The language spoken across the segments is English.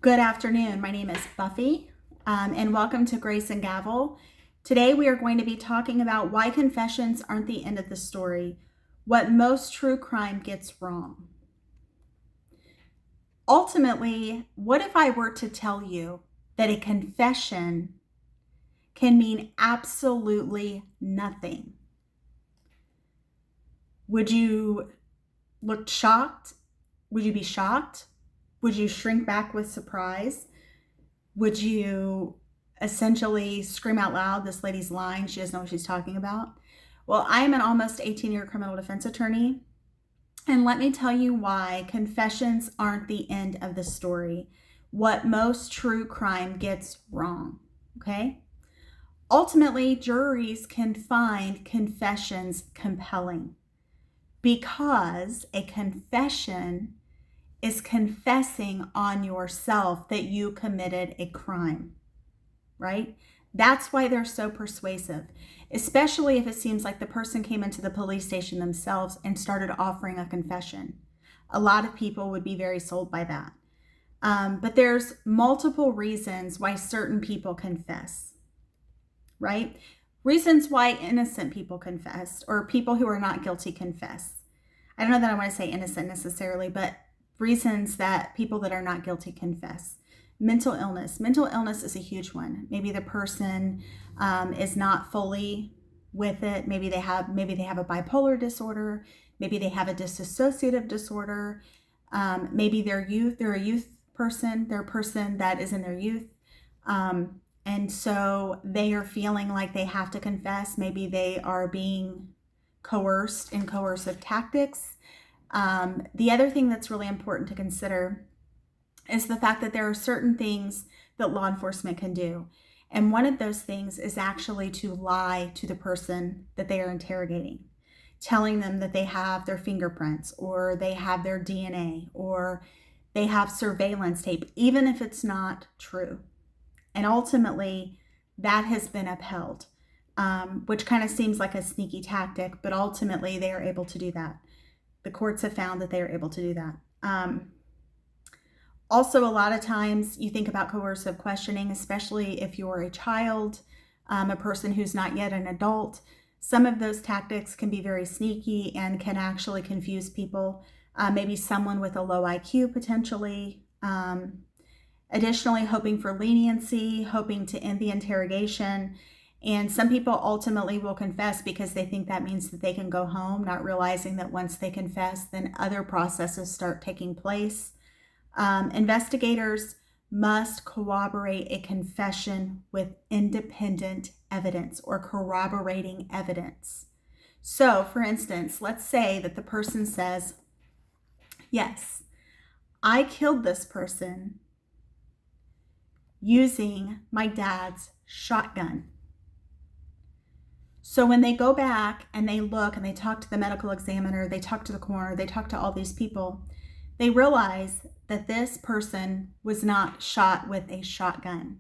Good afternoon. My name is Buffy, and welcome to Grace and Gavel. Today we are going to be talking about why confessions aren't the end of the story, what most true crime gets wrong. Ultimately, what if I were to tell you that a confession can mean absolutely nothing? Would you look shocked? Would you be shocked? Would you shrink back with surprise? Would you essentially scream out loud, this lady's lying, she doesn't know what she's talking about? Well, I am an almost 18-year criminal defense attorney, and let me tell you why confessions aren't the end of the story, what most true crime gets wrong, okay? Ultimately, juries can find confessions compelling because a confession is confessing on yourself that you committed a crime, right? That's why they're so persuasive, especially if it seems like the person came into the police station themselves and started offering a confession. A lot of people would be very sold by that. But there's multiple reasons why certain people confess, right? Reasons why innocent people confess or people who are not guilty confess. I don't know that I want to say innocent necessarily, but reasons that people that are not guilty confess. Mental illness. Mental illness is a huge one. Maybe the person is not fully with it. Maybe they have a bipolar disorder. Maybe they have a dissociative disorder. Maybe they're a youth person. They're a person that is in their youth. And so they are feeling like they have to confess. Maybe they are being coerced in coercive tactics. The other thing that's really important to consider is the fact that there are certain things that law enforcement can do. And one of those things is actually to lie to the person that they are interrogating, telling them that they have their fingerprints or they have their DNA or they have surveillance tape, even if it's not true. And ultimately, that has been upheld, which kind of seems like a sneaky tactic, but ultimately they are able to do that. The courts have found that they are able to do that. Also, a lot of times you think about coercive questioning, especially if you're a child, a person who's not yet an adult. Some of those tactics can be very sneaky and can actually confuse people. Maybe someone with a low IQ potentially. Additionally, hoping for leniency, hoping to end the interrogation. And some people ultimately will confess because they think that means that they can go home, not realizing that once they confess, then other processes start taking place. Investigators must corroborate a confession with independent evidence or corroborating evidence. So, for instance, let's say that the person says, yes, I killed this person using my dad's shotgun. So when they go back and they look and they talk to the medical examiner, they talk to the coroner, they talk to all these people, they realize that this person was not shot with a shotgun.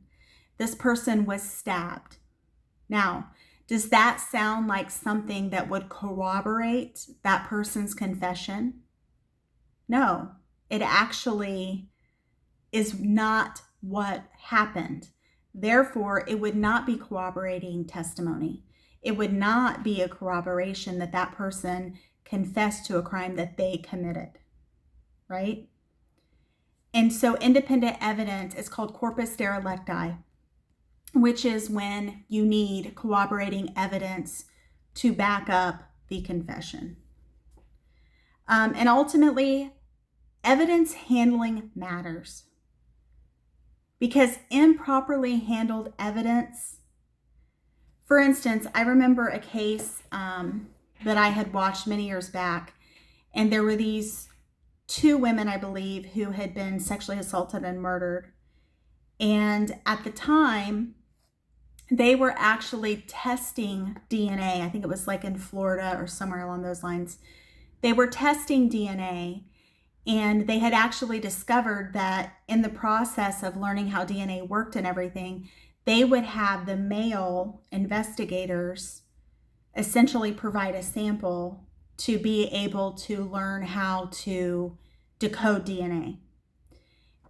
This person was stabbed. Now, does that sound like something that would corroborate that person's confession? No, it actually is not what happened. Therefore, it would not be corroborating testimony. It would not be a corroboration that that person confessed to a crime that they committed, right? And so independent evidence is called corpus delicti, which is when you need corroborating evidence to back up the confession. And ultimately, evidence handling matters because improperly handled evidence. For instance, I remember a case that I had watched many years back, and there were these two women, I believe, who had been sexually assaulted and murdered. And at the time, they were actually testing DNA. I think it was like in Florida or somewhere along those lines. They were testing DNA, and they had actually discovered that in the process of learning how DNA worked and everything, they would have the male investigators essentially provide a sample to be able to learn how to decode DNA.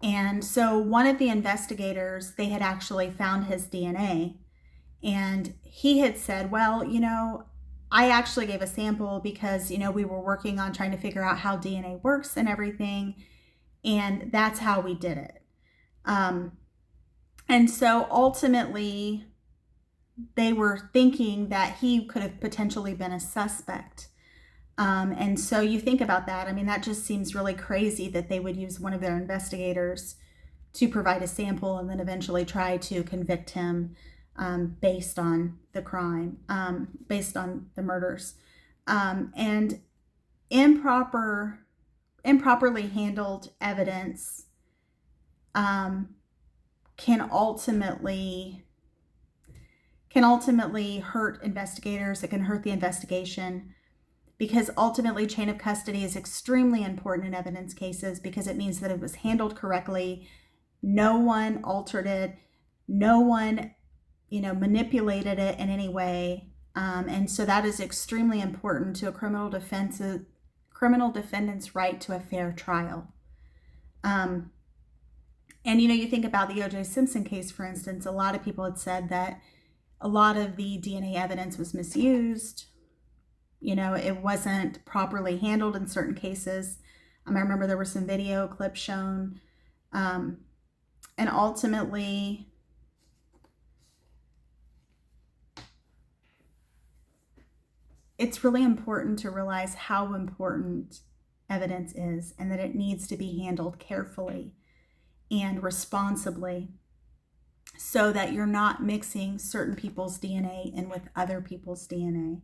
And so one of the investigators, they had actually found his DNA, and he had said, well, I actually gave a sample because, we were working on trying to figure out how DNA works and everything. And that's how we did it. And so ultimately, they were thinking that he could have potentially been a suspect. And so you think about that. I mean, that just seems really crazy that they would use one of their investigators to provide a sample and then eventually try to convict him based on the crime, based on the murders. And improperly handled evidence can ultimately hurt investigators. It can hurt the investigation, because ultimately chain of custody is extremely important in evidence cases, because it means that it was handled correctly. No one altered it. No one, manipulated it in any way. And so that is extremely important to a criminal defendant's right to a fair trial. And, you think about the O.J. Simpson case, for instance. A lot of people had said that a lot of the DNA evidence was misused. It wasn't properly handled in certain cases. I remember there were some video clips shown. And ultimately, it's really important to realize how important evidence is, and that it needs to be handled carefully and responsibly, so that you're not mixing certain people's DNA in with other people's DNA.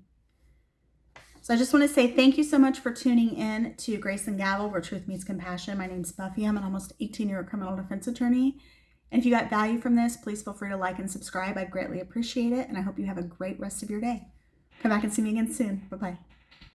So I just want to say thank you so much for tuning in to Grace and Gavel, where truth meets compassion. My name's Buffy. I'm an almost 18-year criminal defense attorney. And if you got value from this, please feel free to like and subscribe. I'd greatly appreciate it. And I hope you have a great rest of your day. Come back and see me again soon. Bye-bye.